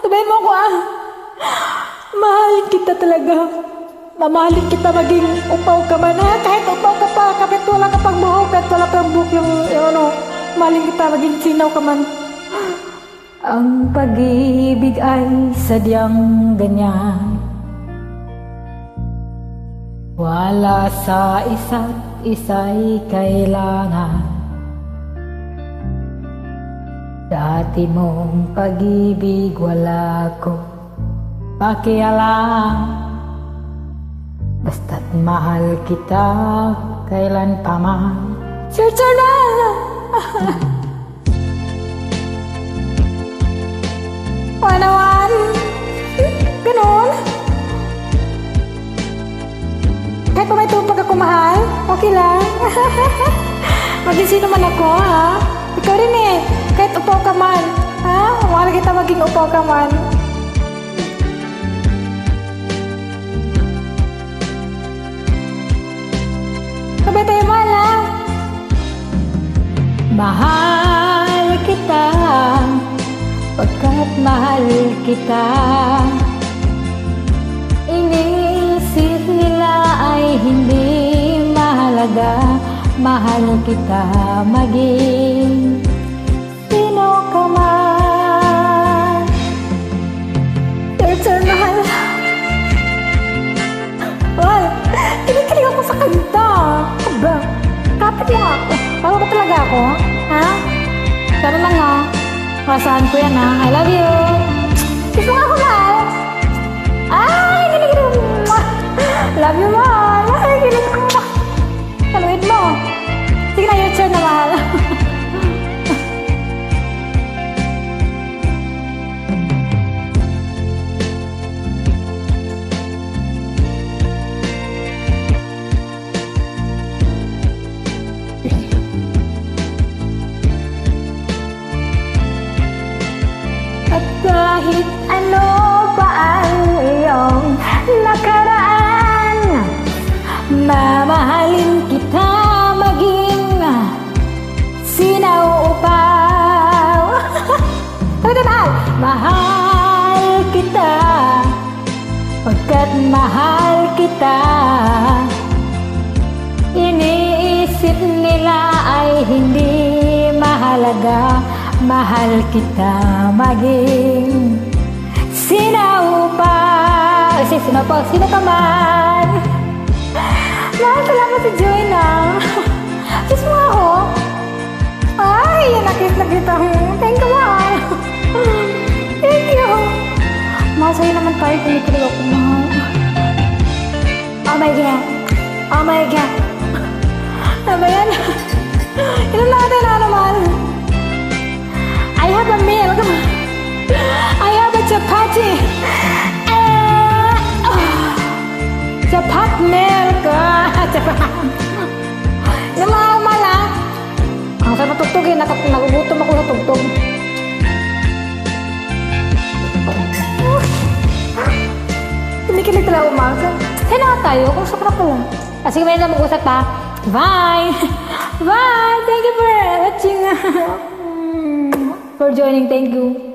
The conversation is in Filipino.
Sabihin mo ko mahalin kita talaga. Mamahalin kita maging upaw ka man ha. Kahit upaw ka pa, kahit wala ka pang buhok, kahit wala pang buhok yung ano, mahalin kita maging sinaw ka man. Ang pag-ibig ay sadyang ganyan. Wala sa isa't isa'y kailangan. Dati mong pag-ibig wala ko pakialam. Basta't mahal kita kailan pa man. Searcher na! Panawan! Ganon? Kahit pa may tupag ako mahal, okay lang. Maging sino man ako, ha? Ikaw rin eh. Kahit upaw ka man, ha? Mahal kita maging upaw ka man. Sabay tayo mahal, ha? Mahal kita, pagkat mahal kita. Iniisip nila ay hindi mahalaga. Mahal kita maging sino ka man. Searcher, mahal. Well, kinikilig ako sa kanta. Aba, kapit lang ako. Bago ba talaga ako? Ha? Pero lang ha. Kasaan ko yan ha. I love you. Kiss mo nga ako, mahal. Ay, kinikilig mo. Love you, mahal. Ay, kinikilig mo. Haluin mo. Sige na, your turn na, mahal. At kahit ano pa ang iyong nakaraan, mamahalin kita maging sinaw upaw. Sabi ka, mahal! Mahal kita, pagkat mahal kita. Iniisip nila ay hindi mahalaga. Mahal kita maging sinaw upaw. Sinaw upaw, sino ka man? Mahal, salamat si Joy na. Kiss mo ako. Ay, yan nakit na kita. Thank you, mahal. Thank you. Mahal, sa'yo naman tayo. Kinikilig ako, mahal. Oh my God. Oh my God. Ano ba yan? Inom na natin, ano, mahal? I have a meal. Come on. I have a chapati. Chapat milk. Yung mga umala. Ang sarap matugtugin. Nagugutom ako sa tugtog. Kinikilig talaga umasa. Kaya na tayo. Kung sakra po. Sige, may na mag-usap pa. Bye! Bye! Thank you for watching. For joining. Thank you.